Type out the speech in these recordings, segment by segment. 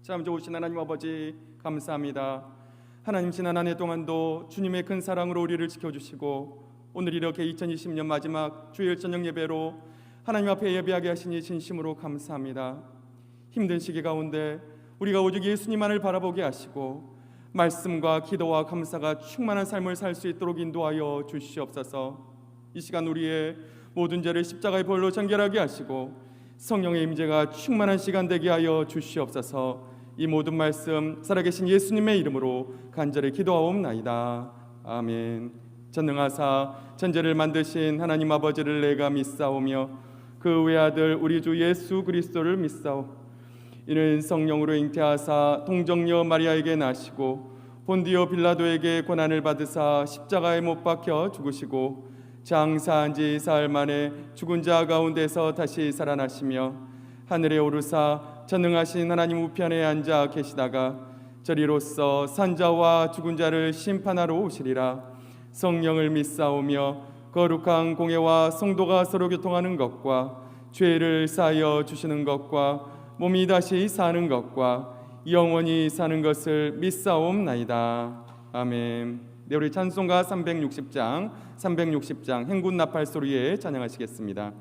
참 좋으신 하나님 아버지 감사합니다. 하나님 지난 한 해 동안도 주님의 큰 사랑으로 우리를 지켜주시고 오늘 이렇게 2020년 마지막 주일 저녁 예배로 하나님 앞에 예배하게 하시니 진심으로 감사합니다. 힘든 시기 가운데 우리가 오직 예수님만을 바라보게 하시고 말씀과 기도와 감사가 충만한 삶을 살 수 있도록 인도하여 주시옵소서. 이 시간 우리의 모든 죄를 십자가의 보혈로 정결하게 하시고 성령의 임재가 충만한 시간 되게 하여 주시옵소서. 이 모든 말씀 살아계신 예수님의 이름으로 간절히 기도하옵나이다. 아멘. 전능하사 천지를 만드신 하나님 아버지를 내가 믿사오며 그 외아들 우리 주 예수 그리스도를 믿사오. 이는 성령으로 잉태하사 동정녀 마리아에게 나시고 본디오 빌라도에게 고난을 받으사 십자가에 못 박혀 죽으시고 장사한 지 사흘 만에 죽은 자 가운데서 다시 살아나시며 하늘에 오르사 전능하신 하나님 우편에 앉아 계시다가 저리로서 산자와 죽은 자를 심판하러 오시리라. 성령을 믿사오며 거룩한 공예와 성도가 서로 교통하는 것과 죄를 사하여 주시는 것과 몸이 다시 사는 것과 영원히 사는 것을 믿사옵나이다. 아멘. 네, 우리 찬송가 360장 행군 나팔 소리에 찬양하시겠습니다.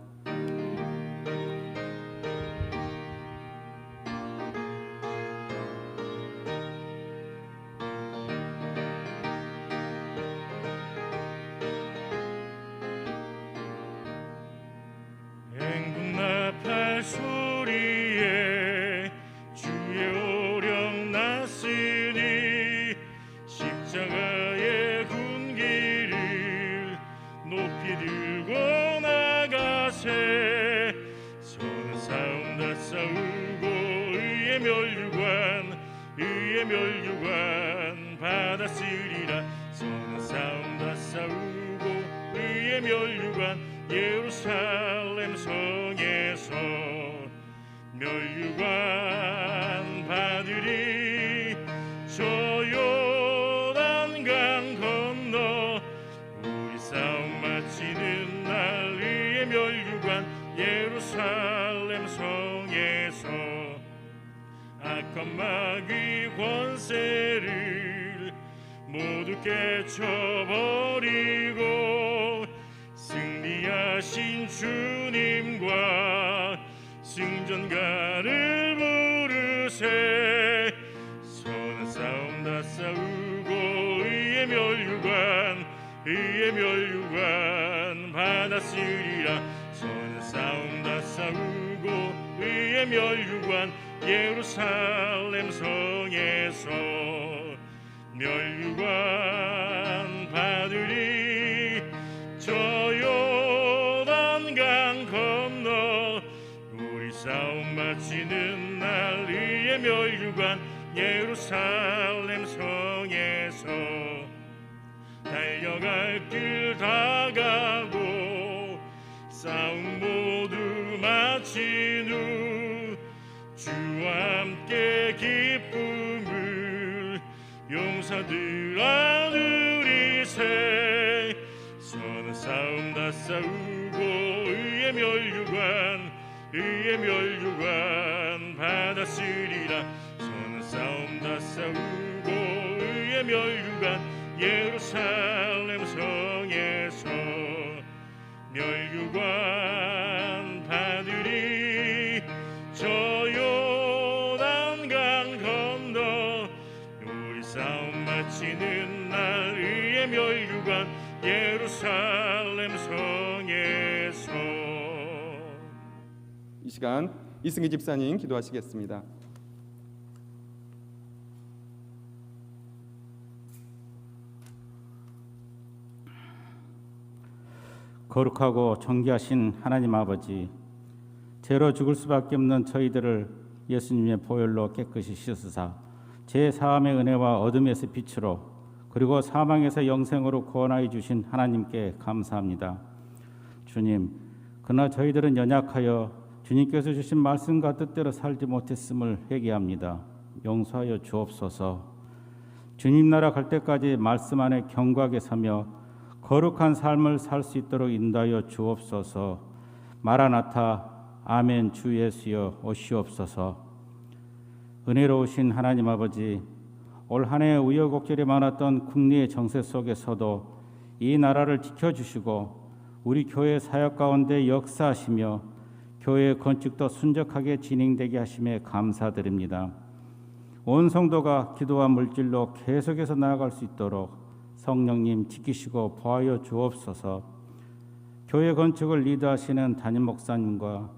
행군 나팔 소리에 주의 오령 났으니 십자가의 군기를 높이 들고 나가세. 선한 싸움 다 싸우고 의의 멸류관 받았으리라. 선한 싸움 다 싸우고 의의 멸류관 예루살렘 성에서 멸류관 받으리. 저 요단강 건너 우리 싸움 마치는 날 의의 멸류관 예루살렘 성에서 악한 마귀 권세를 모두 깨쳐버리고 승리하신 주님과 승전가를 부르세. 선한 싸움 다 싸우고 의의 멸류관 받았으리라. 선한 싸움 다 싸우고 의의 멸류관 예루살렘 성에서 멸류관 받으리. 저 요단강 건너 우리 싸움 마치는 날 의의 멸류관 예루살렘 성에서 달려갈 길 다 가고 싸움 모두 마친 후 주와 함께 기쁨을 용사들아 누리세. 선한 싸움 다 싸우고 의의 멸류관 받았으리라. 선한 싸움 다 싸우고 의의 멸류관 예루살렘 성에서 멸류관 받으리. 저 요단강 건너 우리 싸움 마치는 날 의의 멸류관 예루살렘 성에서. 이 시간 이승희 집사님 기도하시겠습니다. 거룩하고 존귀하신 하나님 아버지, 죄로 죽을 수밖에 없는 저희들을 예수님의 보혈로 깨끗이 씻으사 제4함의 은혜와 어둠에서 빛으로 그리고 사망에서 영생으로 구원하여 주신 하나님께 감사합니다. 주님, 그러나 저희들은 연약하여 주님께서 주신 말씀과 뜻대로 살지 못했음을 회개합니다. 용서하여 주옵소서. 주님 나라 갈 때까지 말씀 안에 견고하게 서며 거룩한 삶을 살 수 있도록 인도하여 주옵소서. 마라나타 아멘. 주 예수여 오시옵소서. 은혜로우신 하나님 아버지, 올 한 해 우여곡절이 많았던 국리의 정세 속에서도 이 나라를 지켜주시고 우리 교회 사역 가운데 역사하시며 교회 건축도 순적하게 진행되게 하심에 감사드립니다. 온 성도가 기도와 물질로 계속해서 나아갈 수 있도록 성령님 지키시고 보하여 주옵소서. 교회 건축을 리드하시는 담임 목사님과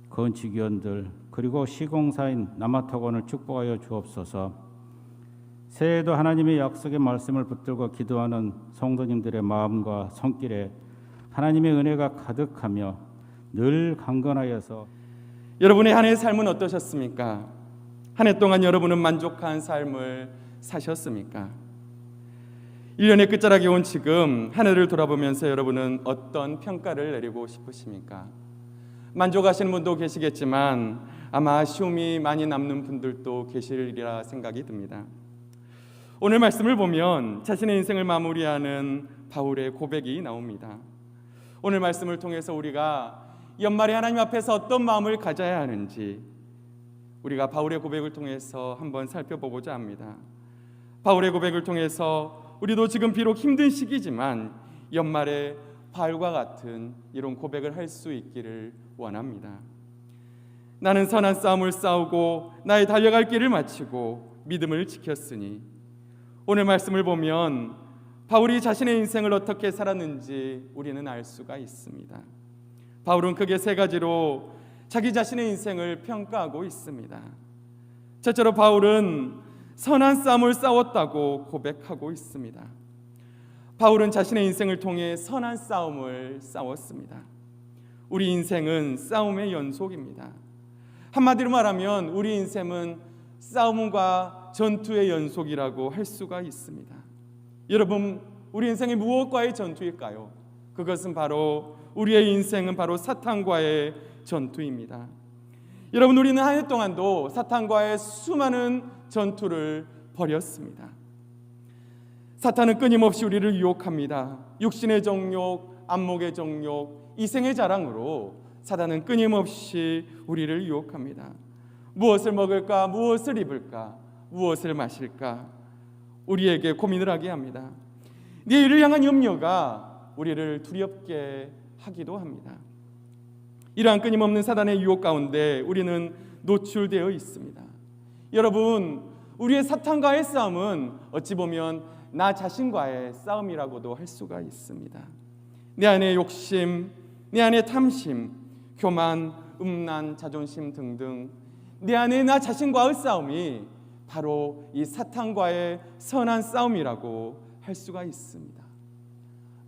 건축위원들 그리고 시공사인 남아토건을 축복하여 주옵소서. 새해에도 하나님의 약속의 말씀을 붙들고 기도하는 성도님들의 마음과 손길에 하나님의 은혜가 가득하며 늘 강건하여서 여러분의 한 해의 삶은 어떠셨습니까? 한 해 동안 여러분은 만족한 삶을 사셨습니까? 1년의 끝자락에 온 지금 한 해를 돌아보면서 여러분은 어떤 평가를 내리고 싶으십니까? 만족하시는 분도 계시겠지만 아마 아쉬움이 많이 남는 분들도 계시리라 생각이 듭니다. 오늘 말씀을 보면 자신의 인생을 마무리하는 바울의 고백이 나옵니다. 오늘 말씀을 통해서 우리가 연말에 하나님 앞에서 어떤 마음을 가져야 하는지 우리가 바울의 고백을 통해서 한번 살펴보고자 합니다. 바울의 고백을 통해서 우리도 지금 비록 힘든 시기지만 연말에 바울과 같은 이런 고백을 할 수 있기를 원합니다. 나는 선한 싸움을 싸우고 나의 달려갈 길을 마치고 믿음을 지켰으니. 오늘 말씀을 보면 바울이 자신의 인생을 어떻게 살았는지 우리는 알 수가 있습니다. 바울은 크게 세 가지로 자기 자신의 인생을 평가하고 있습니다. 첫째로 바울은 선한 싸움을 싸웠다고 고백하고 있습니다. 바울은 자신의 인생을 통해 선한 싸움을 싸웠습니다. 우리 인생은 싸움의 연속입니다. 한마디로 말하면 우리 인생은 싸움과 전투의 연속이라고 할 수가 있습니다. 여러분, 우리 인생이 무엇과의 전투일까요? 그것은 바로 우리의 인생은 바로 사탄과의 전투입니다. 여러분, 우리는 한 해 동안도 사탄과의 수많은 전투를 벌였습니다. 사탄은 끊임없이 우리를 유혹합니다. 육신의 정욕, 안목의 정욕, 이생의 자랑으로 사탄은 끊임없이 우리를 유혹합니다. 무엇을 먹을까? 무엇을 입을까? 무엇을 마실까? 우리에게 고민을 하게 합니다. 내일을 향한 염려가 우리를 두렵게 하기도 합니다. 이러한 끊임없는 사탄의 유혹 가운데 우리는 노출되어 있습니다. 여러분, 우리의 사탄과의 싸움은 어찌 보면 나 자신과의 싸움이라고도 할 수가 있습니다. 내 안에 욕심, 내 안에 탐심, 교만, 음란, 자존심 등등 내 안에 나 자신과의 싸움이 바로 이 사탄과의 선한 싸움이라고 할 수가 있습니다.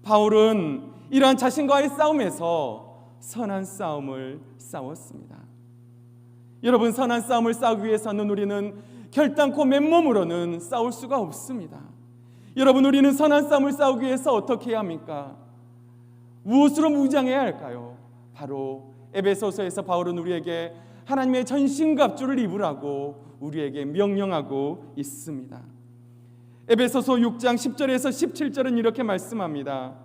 바울은 이러한 자신과의 싸움에서 선한 싸움을 싸웠습니다. 여러분, 선한 싸움을 싸우기 위해서는 우리는 결단코 맨몸으로는 싸울 수가 없습니다. 여러분, 우리는 선한 싸움을 싸우기 위해서 어떻게 해야 합니까? 무엇으로 무장해야 할까요? 바로 에베소서에서 바울은 우리에게 하나님의 전신갑주를 입으라고 우리에게 명령하고 있습니다. 에베소서 6장 10절에서 17절은 이렇게 말씀합니다.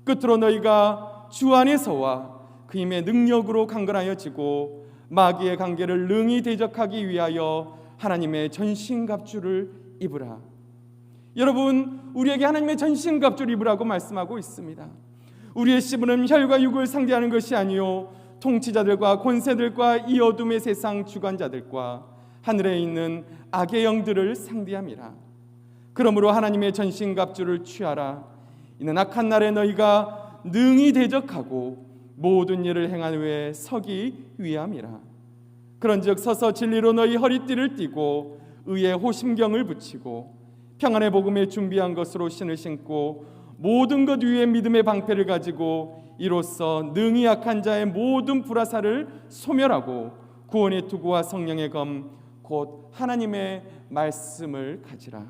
끝으로 너희가 주 안에서와 그 힘의 능력으로 강건하여지고 마귀의 관계를 능히 대적하기 위하여 하나님의 전신갑주를 입으라. 여러분, 우리에게 하나님의 전신갑주를 입으라고 말씀하고 있습니다. 우리의 씨름은 혈과 육을 상대하는 것이 아니요 통치자들과 권세들과 이 어둠의 세상 주관자들과 하늘에 있는 악의 영들을 상대함이라. 그러므로 하나님의 전신갑주를 취하라. 이는 악한 날에 너희가 능히 대적하고 모든 일을 행한 후에 서기 위함이라. 그런즉 서서 진리로 너희 허리띠를 띠고 의의 호심경을 붙이고 평안의 복음에 준비한 것으로 신을 신고 모든 것 위에 믿음의 방패를 가지고 이로써 능히 악한 자의 모든 불화살을 소멸하고 구원의 투구와 성령의 검 곧 하나님의 말씀을 가지라.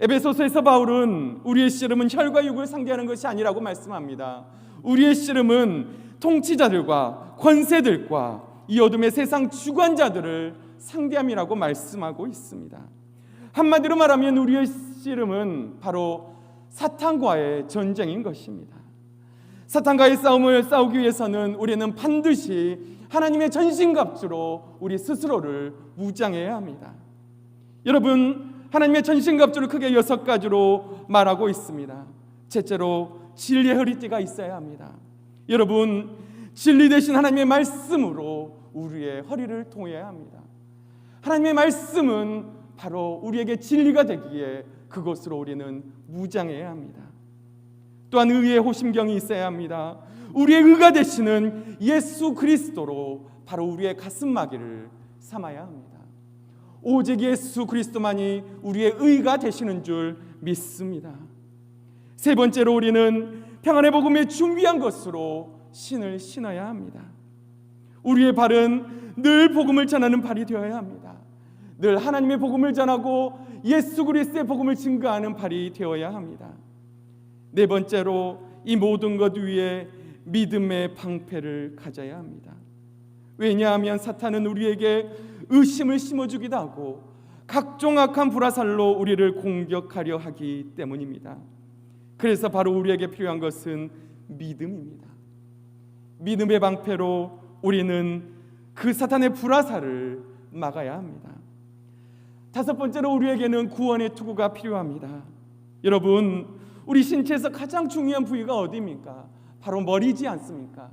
에베소서에서 바울은 우리의 씨름은 혈과 육을 상대하는 것이 아니라고 말씀합니다. 우리의 씨름은 통치자들과 권세들과 이 어둠의 세상 주관자들을 상대함이라고 말씀하고 있습니다. 한마디로 말하면 우리의 씨름은 바로 사탄과의 전쟁인 것입니다. 사탄과의 싸움을 싸우기 위해서는 우리는 반드시 하나님의 전신갑주로 우리 스스로를 무장해야 합니다. 여러분, 하나님의 전신갑주를 크게 6가지로 말하고 있습니다. 첫째로 진리의 허리띠가 있어야 합니다. 여러분, 진리 대신 하나님의 말씀으로 우리의 허리를 통해야 합니다. 하나님의 말씀은 바로 우리에게 진리가 되기에 그것으로 우리는 무장해야 합니다. 또한 의의 호심경이 있어야 합니다. 우리의 의가 되시는 예수 그리스도로 바로 우리의 가슴마개를 삼아야 합니다. 오직 예수 그리스도만이 우리의 의가 되시는 줄 믿습니다. 세 번째로 우리는 평안의 복음에 준비한 것으로 신을 신어야 합니다. 우리의 발은 늘 복음을 전하는 발이 되어야 합니다. 늘 하나님의 복음을 전하고 예수 그리스도의 복음을 증거하는 발이 되어야 합니다. 네 번째로 이 모든 것 위에 믿음의 방패를 가져야 합니다. 왜냐하면 사탄은 우리에게 의심을 심어주기도 하고 각종 악한 불화살로 우리를 공격하려 하기 때문입니다. 그래서 바로 우리에게 필요한 것은 믿음입니다. 믿음의 방패로 우리는 그 사탄의 불화살을 막아야 합니다. 다섯 번째로 우리에게는 구원의 투구가 필요합니다. 여러분, 우리 신체에서 가장 중요한 부위가 어디입니까? 바로 머리지 않습니까?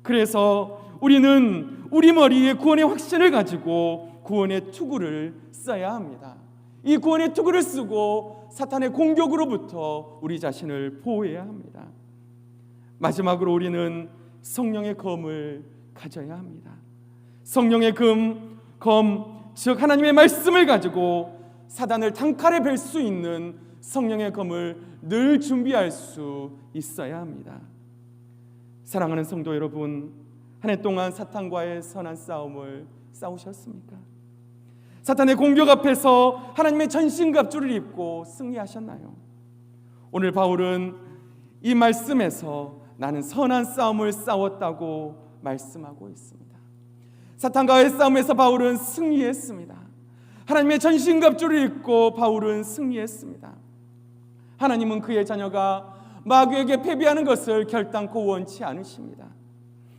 그래서 우리는 우리 머리에 구원의 확신을 가지고 구원의 투구를 써야 합니다. 이 구원의 투구를 쓰고 사탄의 공격으로부터 우리 자신을 보호해야 합니다. 마지막으로 우리는 성령의 검을 가져야 합니다. 성령의 검, 즉 하나님의 말씀을 가지고 사단을 단칼에 뵐 수 있는 성령의 검을 늘 준비할 수 있어야 합니다. 사랑하는 성도 여러분, 한 해 동안 사탄과의 선한 싸움을 싸우셨습니까? 사탄의 공격 앞에서 하나님의 전신갑주를 입고 승리하셨나요? 오늘 바울은 이 말씀에서 나는 선한 싸움을 싸웠다고 말씀하고 있습니다. 사탄과의 싸움에서 바울은 승리했습니다. 하나님의 전신갑주를 입고 바울은 승리했습니다. 하나님은 그의 자녀가 마귀에게 패배하는 것을 결단코 원치 않으십니다.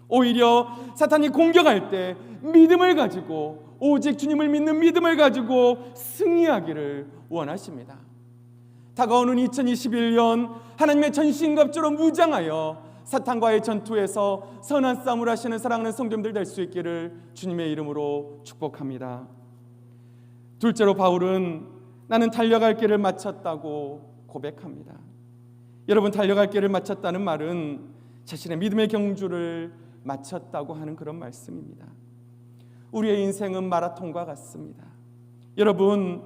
오히려 사탄이 공격할 때 믿음을 가지고, 오직 주님을 믿는 믿음을 가지고 승리하기를 원하십니다. 다가오는 2021년 하나님의 전신갑주로 무장하여 사탄과의 전투에서 선한 싸움을 하시는 사랑하는 성도님들 될 수 있기를 주님의 이름으로 축복합니다. 둘째로 바울은 나는 달려갈 길을 마쳤다고 고백합니다. 여러분, 달려갈 길을 마쳤다는 말은 자신의 믿음의 경주를 마쳤다고 하는 그런 말씀입니다. 우리의 인생은 마라톤과 같습니다. 여러분,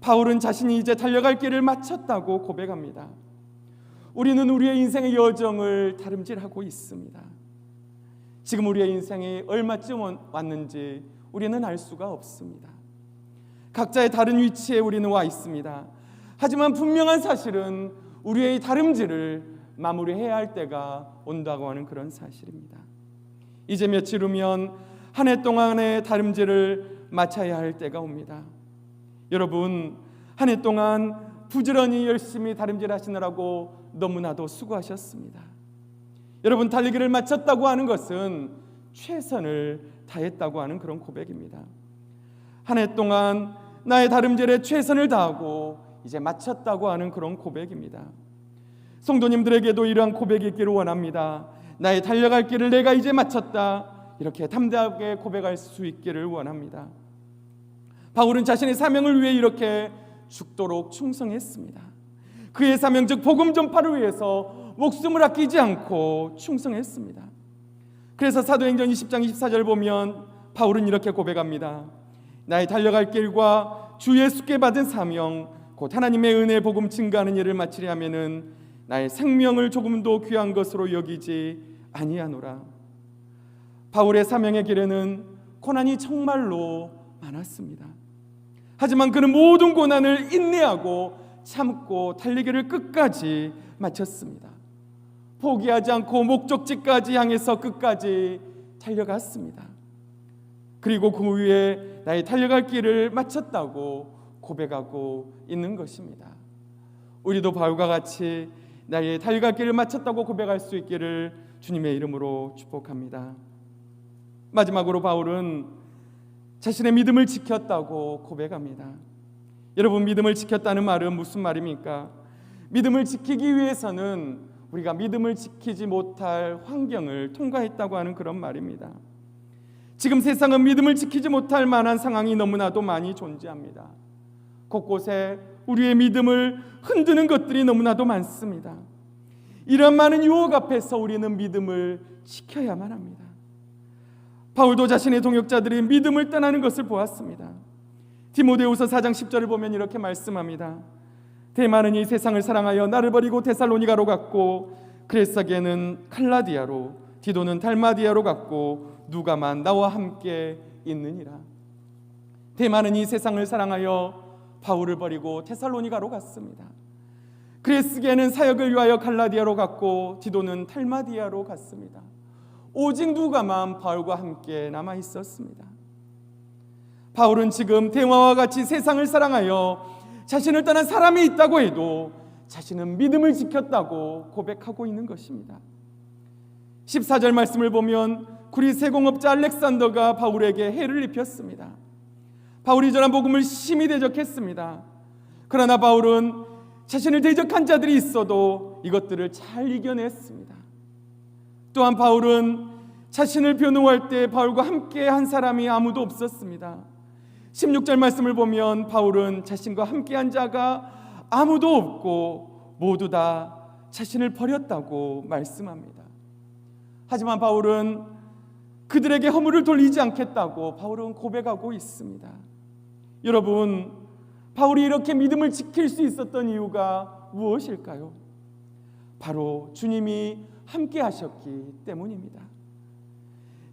바울은 자신이 이제 달려갈 길을 마쳤다고 고백합니다. 우리는 우리의 인생의 여정을 다름질하고 있습니다. 지금 우리의 인생이 얼마쯤 왔는지 우리는 알 수가 없습니다. 각자의 다른 위치에 우리는 와 있습니다. 하지만 분명한 사실은 우리의 다름질을 마무리해야 할 때가 온다고 하는 그런 사실입니다. 이제 며칠 후면 한 해 동안의 다름질을 마쳐야 할 때가 옵니다. 여러분, 한 해 동안 부지런히 열심히 다름질하시느라고 너무나도 수고하셨습니다. 여러분, 달리기를 마쳤다고 하는 것은 최선을 다했다고 하는 그런 고백입니다. 한 해 동안 나의 다름질에 최선을 다하고 이제 마쳤다고 하는 그런 고백입니다. 성도님들에게도 이러한 고백이 있기를 원합니다. 나의 달려갈 길을 내가 이제 마쳤다, 이렇게 담대하게 고백할 수 있기를 원합니다. 바울은 자신의 사명을 위해 이렇게 죽도록 충성했습니다. 그의 사명, 즉 복음 전파를 위해서 목숨을 아끼지 않고 충성했습니다. 그래서 사도행전 20장 24절 보면 바울은 이렇게 고백합니다. 나의 달려갈 길과 주 예수께 받은 사명, 곧 하나님의 은혜 복음 증거하는 일을 마치려 하면은 나의 생명을 조금도 귀한 것으로 여기지 아니하노라. 바울의 사명의 길에는 고난이 정말로 많았습니다. 하지만 그는 모든 고난을 인내하고 참고 달리기를 끝까지 마쳤습니다. 포기하지 않고 목적지까지 향해서 끝까지 달려갔습니다. 그리고 그 후에 나의 달려갈 길을 마쳤다고 고백하고 있는 것입니다. 우리도 바울과 같이 나의 달걀길을 마쳤다고 고백할 수 있기를 주님의 이름으로 축복합니다. 마지막으로 바울은 자신의 믿음을 지켰다고 고백합니다. 여러분, 믿음을 지켰다는 말은 무슨 말입니까? 믿음을 지키기 위해서는 우리가 믿음을 지키지 못할 환경을 통과했다고 하는 그런 말입니다. 지금 세상은 믿음을 지키지 못할 만한 상황이 너무나도 많이 존재합니다. 곳곳에 우리의 믿음을 흔드는 것들이 너무나도 많습니다. 이런 많은 유혹 앞에서 우리는 믿음을 지켜야만 합니다. 바울도 자신의 동역자들이 믿음을 떠나는 것을 보았습니다. 디모데후서 4장 10절을 보면 이렇게 말씀합니다. 대마는 이 세상을 사랑하여 나를 버리고 데살로니가로 갔고, 그레사게는 칼라디아로, 디도는 달마디아로 갔고, 누가만 나와 함께 있느니라. 대마는 이 세상을 사랑하여 바울을 버리고 데살로니가로 갔습니다. 그레스게는 사역을 위하여 갈라디아로 갔고, 디도는 달마디아로 갔습니다. 오직 누가만 바울과 함께 남아 있었습니다. 바울은 지금 대마와 같이 세상을 사랑하여 자신을 떠난 사람이 있다고 해도 자신은 믿음을 지켰다고 고백하고 있는 것입니다. 14절 말씀을 보면 구리 세공업자 알렉산더가 바울에게 해를 입혔습니다. 바울이 전한 복음을 심히 대적했습니다. 그러나 바울은 자신을 대적한 자들이 있어도 이것들을 잘 이겨냈습니다. 또한 바울은 자신을 변호할 때 바울과 함께 한 사람이 아무도 없었습니다. 16절 말씀을 보면 바울은 자신과 함께한 자가 아무도 없고 모두 다 자신을 버렸다고 말씀합니다. 하지만 바울은 그들에게 허물을 돌리지 않겠다고 바울은 고백하고 있습니다. 여러분, 바울이 이렇게 믿음을 지킬 수 있었던 이유가 무엇일까요? 바로 주님이 함께 하셨기 때문입니다.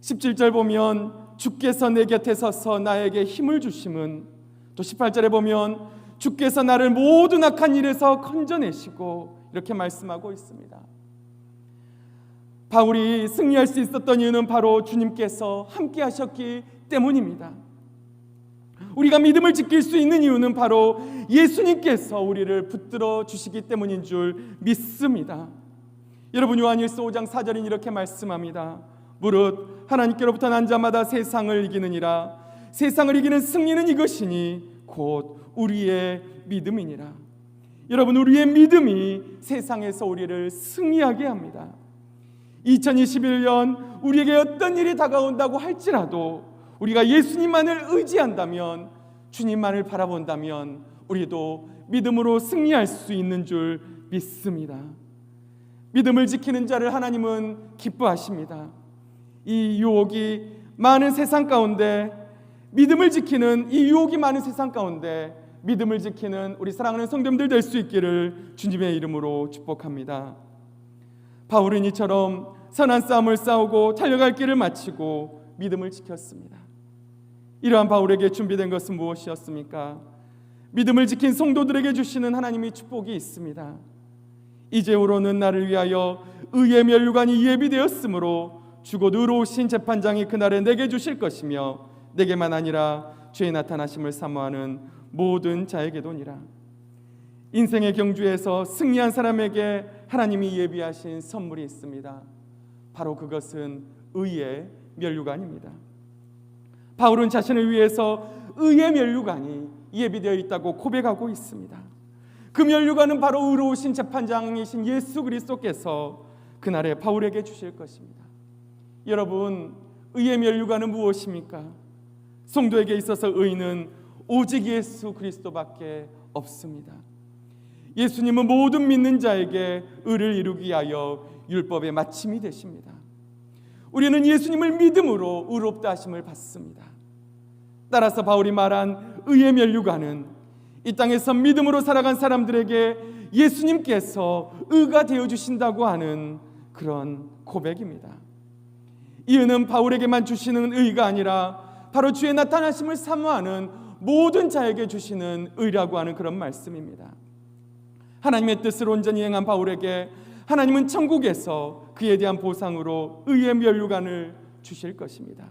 17절 보면 주께서 내 곁에 서서 나에게 힘을 주심은, 또 18절에 보면 주께서 나를 모든 악한 일에서 건져내시고, 이렇게 말씀하고 있습니다. 바울이 승리할 수 있었던 이유는 바로 주님께서 함께 하셨기 때문입니다. 우리가 믿음을 지킬 수 있는 이유는 바로 예수님께서 우리를 붙들어 주시기 때문인 줄 믿습니다. 여러분, 요한일서 5장 4절은 이렇게 말씀합니다. 무릇 하나님께로부터 난 자마다 세상을 이기느니라. 세상을 이기는 승리는 이것이니 곧 우리의 믿음이니라. 여러분, 우리의 믿음이 세상에서 우리를 승리하게 합니다. 2021년 우리에게 어떤 일이 다가온다고 할지라도 우리가 예수님만을 의지한다면, 주님만을 바라본다면 우리도 믿음으로 승리할 수 있는 줄 믿습니다. 믿음을 지키는 자를 하나님은 기뻐하십니다. 이 유혹이 많은 세상 가운데, 믿음을 지키는 이 유혹이 많은 세상 가운데 믿음을 지키는 우리 사랑하는 성도님들 될 수 있기를 주님의 이름으로 축복합니다. 바울은 이처럼 선한 싸움을 싸우고 달려갈 길을 마치고 믿음을 지켰습니다. 이러한 바울에게 준비된 것은 무엇이었습니까? 믿음을 지킨 성도들에게 주시는 하나님의 축복이 있습니다. 이제후로는 나를 위하여 의의 면류관이 예비되었으므로 주곧 의로우신 재판장이 그날에 내게 주실 것이며, 내게만 아니라 주의 나타나심을 사모하는 모든 자에게도니라. 인생의 경주에서 승리한 사람에게 하나님이 예비하신 선물이 있습니다. 바로 그것은 의의 면류관입니다. 바울은 자신을 위해서 의의 면류관이 예비되어 있다고 고백하고 있습니다. 그 면류관은 바로 의로우신 재판장이신 예수 그리스도께서 그날에 바울에게 주실 것입니다. 여러분, 의의 면류관은 무엇입니까? 성도에게 있어서 의는 오직 예수 그리스도밖에 없습니다. 예수님은 모든 믿는 자에게 의를 이루기 위하여 율법의 마침이 되십니다. 우리는 예수님을 믿음으로 의롭다 하심을 받습니다. 따라서 바울이 말한 의의 면류관은 이 땅에서 믿음으로 살아간 사람들에게 예수님께서 의가 되어주신다고 하는 그런 고백입니다. 이 의는 바울에게만 주시는 의가 아니라 바로 주의 나타나심을 사모하는 모든 자에게 주시는 의라고 하는 그런 말씀입니다. 하나님의 뜻을 온전히 행한 바울에게 하나님은 천국에서 그에 대한 보상으로 의의 면류관을 주실 것입니다.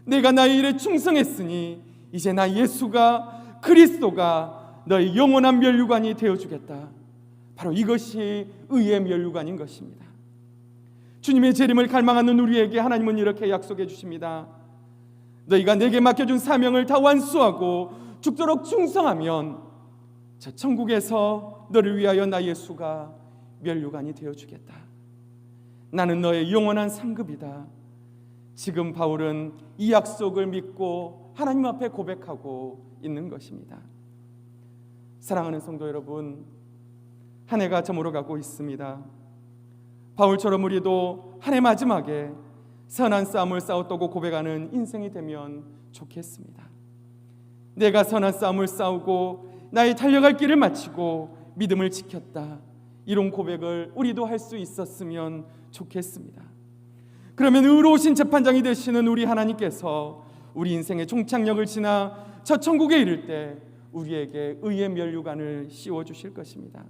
내가 나의 일에 충성했으니 이제 나 예수가, 그리스도가 너의 영원한 면류관이 되어주겠다. 바로 이것이 의의 면류관인 것입니다. 주님의 재림을 갈망하는 우리에게 하나님은 이렇게 약속해 주십니다. 너희가 내게 맡겨준 사명을 다 완수하고 죽도록 충성하면 저 천국에서 너를 위하여 나 예수가 면류관이 되어주겠다. 나는 너의 영원한 상급이다. 지금 바울은 이 약속을 믿고 하나님 앞에 고백하고 있는 것입니다. 사랑하는 성도 여러분, 한 해가 저물어가고 있습니다. 바울처럼 우리도 한 해 마지막에 선한 싸움을 싸웠다고 고백하는 인생이 되면 좋겠습니다. 내가 선한 싸움을 싸우고 나의 달려갈 길을 마치고 믿음을 지켰다, 이런 고백을 우리도 할 수 있었으면 좋겠습니다. 그러면 의로우신 재판장이 되시는 우리 하나님께서 우리 인생의 종착역을 지나 저 천국에 이를 때 우리에게 의의 면류관을 씌워주실 것입니다.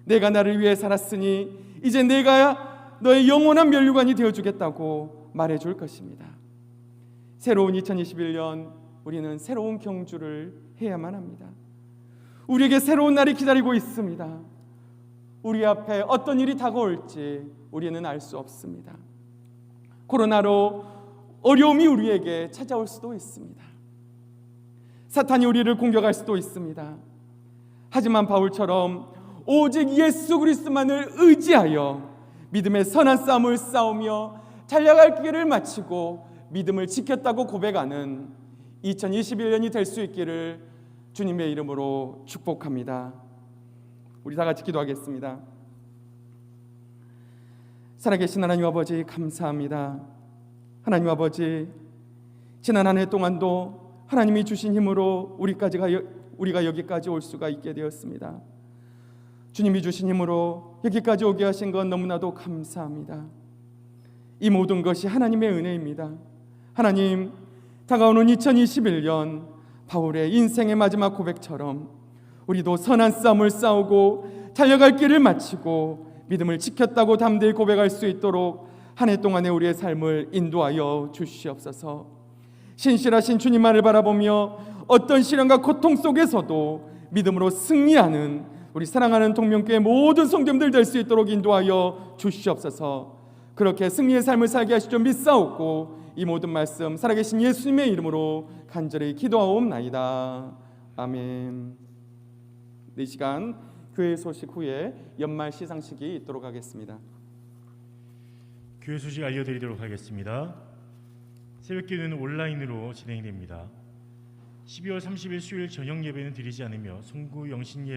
내가 나를 위해 살았으니 이제 내가 너의 영원한 면류관이 되어주겠다고 말해줄 것입니다. 새로운 2021년, 우리는 새로운 경주를 해야만 합니다. 우리에게 새로운 날이 기다리고 있습니다. 우리 앞에 어떤 일이 다가올지 우리는 알 수 없습니다. 코로나로 어려움이 우리에게 찾아올 수도 있습니다. 사탄이 우리를 공격할 수도 있습니다. 하지만 바울처럼 오직 예수 그리스도만을 의지하여 믿음의 선한 싸움을 싸우며 달려갈 길을 마치고 믿음을 지켰다고 고백하는 2021년이 될 수 있기를 주님의 이름으로 축복합니다. 우리 다 같이 기도하겠습니다. 살아계신 하나님 아버지, 감사합니다. 하나님 아버지, 지난 한 해 동안도 하나님이 주신 힘으로 우리가 여기까지 올 수가 있게 되었습니다. 주님이 주신 힘으로 여기까지 오게 하신 건 너무나도 감사합니다. 이 모든 것이 하나님의 은혜입니다. 하나님, 다가오는 2021년 바울의 인생의 마지막 고백처럼 우리도 선한 싸움을 싸우고 달려갈 길을 마치고 믿음을 지켰다고 담대히 고백할 수 있도록 한 해 동안의 우리의 삶을 인도하여 주시옵소서. 신실하신 주님만을 바라보며 어떤 시련과 고통 속에서도 믿음으로 승리하는 우리 사랑하는 동명교회 모든 성도님들 될 수 있도록 인도하여 주시옵소서. 그렇게 승리의 삶을 살게 하시죠 믿사옵고 이 모든 말씀 살아계신 예수님의 이름으로 간절히 기도하옵나이다. 아멘. 이 시간 교회 소식 후에 연말 시상식이 있도록 하겠습니다. 교회 소식 알려드리도록 하겠습니다. 새벽기도는 온라인으로 진행됩니다. 12월 30일 수요일 저녁 예배는 드리지 않으며 송구영신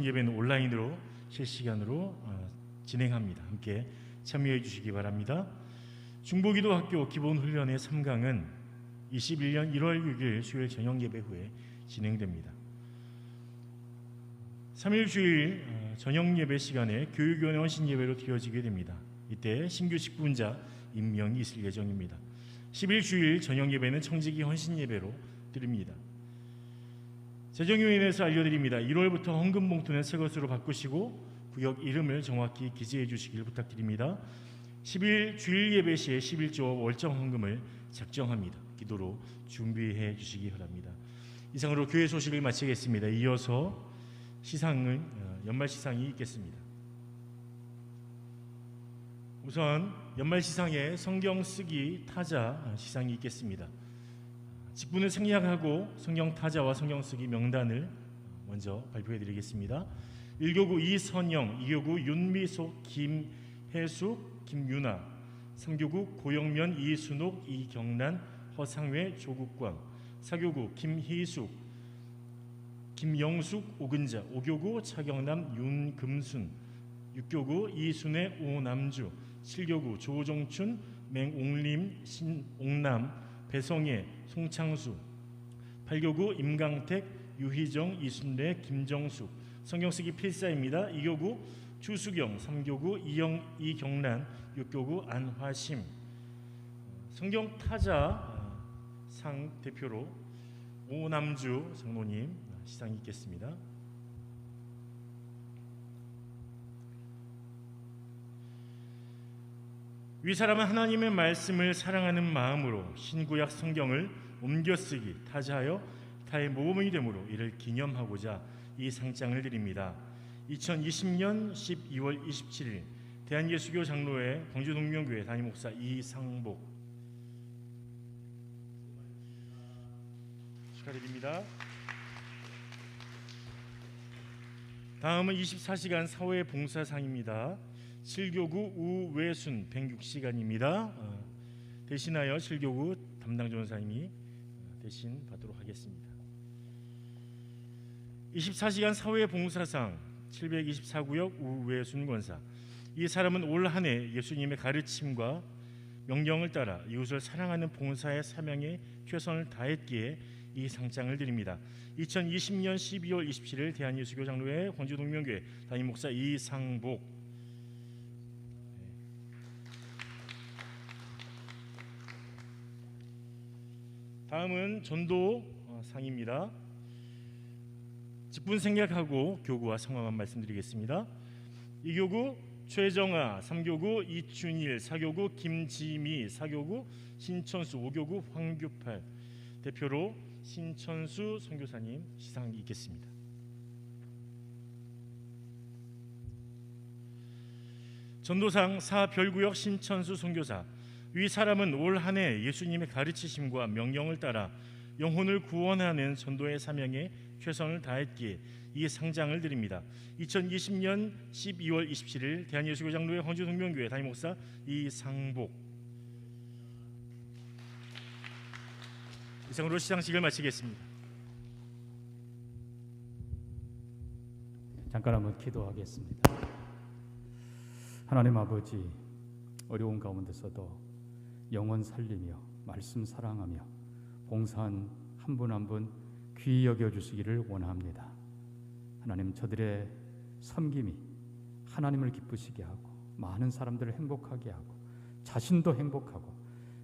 예배는 온라인으로 실시간으로 진행합니다. 함께 참여해 주시기 바랍니다. 중보기도학교 기본훈련의 3강은 21년 1월 6일 수요일 저녁 예배 후에 진행됩니다. 3일 주일 저녁 예배 시간에 교육위원회 헌신 예배로 드려지게 됩니다. 이때 신규 직분자 임명이 있을 예정입니다. 10일 주일 저녁 예배는 청지기 헌신 예배로 드립니다. 재정위원회에서 알려드립니다. 1월부터 헌금 봉투는 새 것으로 바꾸시고 구역 이름을 정확히 기재해 주시길 부탁드립니다. 10일 주일 예배 시에 11조와 월정 헌금을 작정합니다. 기도로 준비해 주시기 바랍니다. 이상으로 교회 소식을 마치겠습니다. 이어서 연말 시상이 있겠습니다. 우선 연말 시상에 성경 쓰기 타자 시상이 있겠습니다. 직분을 생략하고 성경 타자와 성경 쓰기 명단을 먼저 발표해 드리겠습니다. 1교구 이선영, 2교구 윤미숙, 김혜숙, 김유나, 3교구 고영면, 이순옥, 이경란, 허상회, 조국광, 4교구 김희숙, 김영숙, 오근자, 5교구 차경남, 윤금순, 6교구 이순애, 오남주, 7교구 조종춘, 맹옥림, 신옥남, 배성애, 송창수, 8교구 임강택, 유희정, 이순례, 김정숙. 성경쓰기 필사입니다. 2교구 주수경, 3교구 이경란, 6교구 안화심. 성경 타자 상 대표로 오남주 장로님 시상이 있겠습니다. 위 사람은 하나님의 말씀을 사랑하는 마음으로 신구약 성경을 옮겨쓰기 타자하여 타의 모범이 되므로 이를 기념하고자 이 상장을 드립니다. 2020년 12월 27일 대한예수교 장로회 광주동명교회 담임목사 이상복 축하드립니다. 다음은 24시간 사회봉사상입니다. 7교구 우외순 106시간입니다. 대신하여 7교구 담당 전사님이 대신 받도록 하겠습니다. 24시간 사회봉사상 724구역 우외순 권사. 이 사람은 올 한 해 예수님의 가르침과 명령을 따라 이웃을 사랑하는 봉사의 사명에 최선을 다했기에 이 상장을 드립니다. 2020년 12월 27일 대한예수교 장로회 광주동명교회 담임목사 이상복. 다음은 전도상입니다. 직분 생략하고 교구와 성함만 말씀드리겠습니다. 2교구 최정아, 3교구 이춘일, 4교구 김지미, 4교구 신천수, 5교구 황규팔. 대표로 신천수 선교사님 시상 있겠습니다. 전도상 사별구역 신천수 선교사. 이 사람은 올 한 해 예수님의 가르치심과 명령을 따라 영혼을 구원하는 전도의 사명에 최선을 다했기에 이 상장을 드립니다. 2020년 12월 27일 대한예수교 장로회 광주동명교회 담임목사 이상복. 이상으로 시상식을 마치겠습니다. 잠깐 한번 기도하겠습니다. 하나님 아버지, 어려운 가운데서도 영혼 살리며 말씀 사랑하며 봉사한 한 분 한 분 귀히 여겨주시기를 원합니다. 하나님, 저들의 섬김이 하나님을 기쁘시게 하고 많은 사람들을 행복하게 하고 자신도 행복하고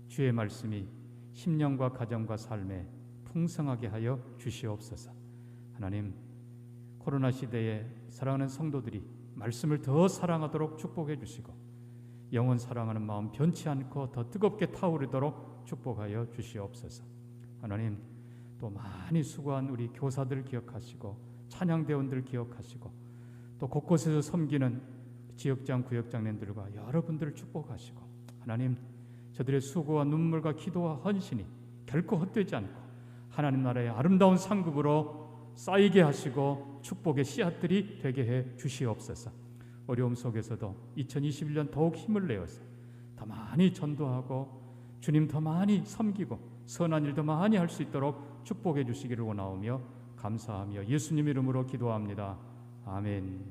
주의 말씀이 심령과 가정과 삶에 풍성하게 하여 주시옵소서. 하나님, 코로나 시대에 사랑하는 성도들이 말씀을 더 사랑하도록 축복해 주시고 영혼 사랑하는 마음 변치 않고 더 뜨겁게 타오르도록 축복하여 주시옵소서. 하나님, 또 많이 수고한 우리 교사들 기억하시고 찬양대원들 기억하시고 또 곳곳에서 섬기는 지역장 구역장님들과 여러분들을 축복하시고 하나님, 저들의 수고와 눈물과 기도와 헌신이 결코 헛되지 않고 하나님 나라의 아름다운 상급으로 쌓이게 하시고 축복의 씨앗들이 되게 해 주시옵소서. 어려움 속에서도 2021년 더욱 힘을 내어서 더 많이 전도하고 주님 더 많이 섬기고 선한 일도 많이 할 수 있도록 축복해 주시기를 원하오며 감사하며 예수님 이름으로 기도합니다. 아멘.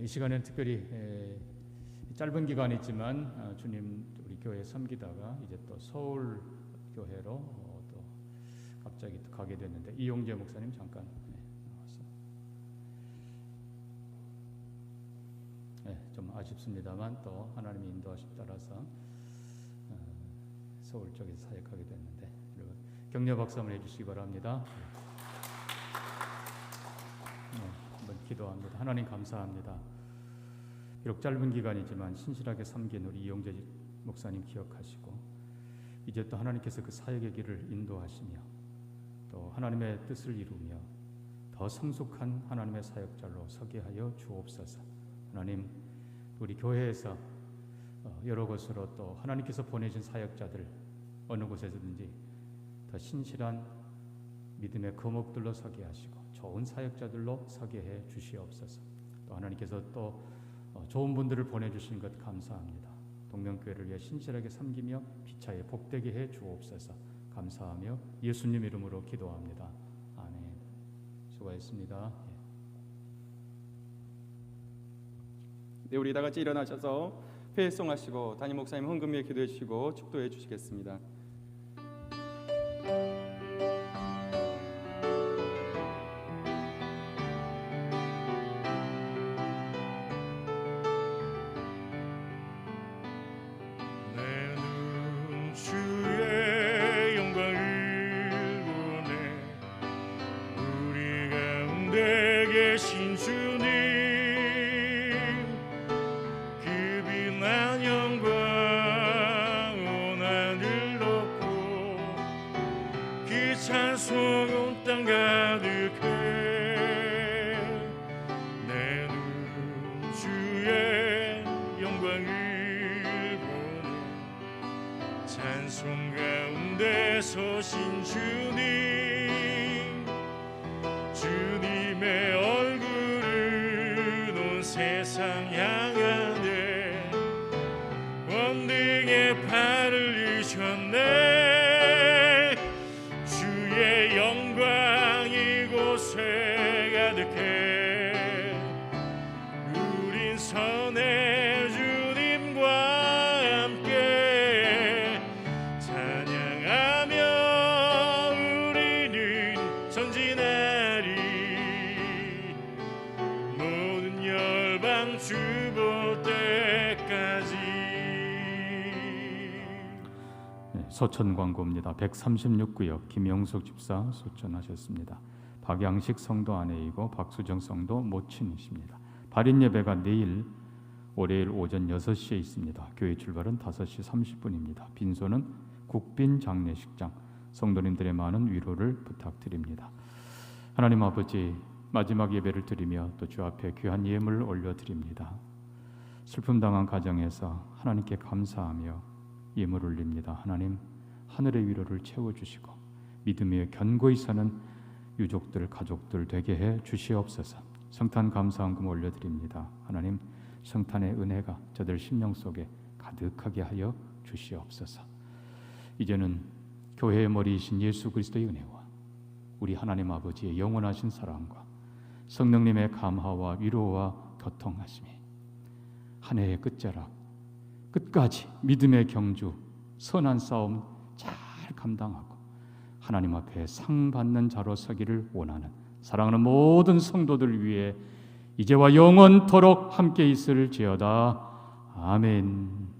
이 시간에는 특별히 짧은 기간이지만 주님 우리 교회 섬기다가 이제 또 서울 교회로 또 갑자기 또 가게 됐는데 이용재 목사님 잠깐 나와서 좀 아쉽습니다만 또 하나님의 인도하심 따라서 서울 쪽에서 사역하게 됐는데 여러분 격려 박수 한번 해주시기 바랍니다. 한번 기도합니다. 하나님 감사합니다. 비록 짧은 기간이지만 신실하게 섬긴 우리 이용재 목사님 기억하시고 이제 또 하나님께서 그 사역의 길을 인도하시며 또 하나님의 뜻을 이루며 더 성숙한 하나님의 사역자로 서게 하여 주옵소서. 하나님, 우리 교회에서 여러 곳으로 또 하나님께서 보내신 사역자들 어느 곳에서든지 더 신실한 믿음의 거목들로 서게 하시고 좋은 사역자들로 서게 해 주시옵소서. 또 하나님께서 또 좋은 분들을 보내주신 것 감사합니다. 동명교회를 위해 신실하게 섬기며 피차에 복되게 해 주옵소서. 감사하며 예수님 이름으로 기도합니다. 아멘. 수고하셨습니다. 네, 우리 다 같이 일어나셔서 회송하시고 담임 목사님 헌금 위에 기도해 주시고 축도해 주시겠습니다. 내는 주의 영광을 보내 우리 가운데 계신 주님 그 빛난 영광 온 하늘로 찬송 가운데 서신 주님의 얼굴을 온 세상 향하네 원등의 발을 이셨네 주의 영광 이곳에 가득해 우린 선의 주님과 함께 찬양하며 우리는 전진하리 모든 열방 주볼 때까지. 소천 광고입니다. 136구역 김영숙 집사 소천하셨습니다. 박양식 성도 아내이고 박수정 성도 모친이십니다. 발인 예배가 내일 월요일 오전 6시에 있습니다. 교회 출발은 5시 30분입니다. 빈소는 국빈 장례식장. 성도님들의 많은 위로를 부탁드립니다. 하나님 아버지, 마지막 예배를 드리며 또 주 앞에 귀한 예물을 올려드립니다. 슬픔 당한 가정에서 하나님께 감사하며 예물 올립니다. 하나님, 하늘의 위로를 채워주시고 믿음에 견고히 서는 유족들, 가족들 되게 해 주시옵소서. 성탄 감사헌금 올려드립니다. 하나님, 성탄의 은혜가 저들 심령 속에 가득하게 하여 주시옵소서. 이제는 교회의 머리이신 예수 그리스도의 은혜와 우리 하나님 아버지의 영원하신 사랑과 성령님의 감화와 위로와 교통하심이 한 해의 끝자락 끝까지 믿음의 경주 선한 싸움 잘 감당하고 하나님 앞에 상 받는 자로 서기를 원하는 사랑하는 모든 성도들 위해 이제와 영원토록 함께 있을지어다. 아멘.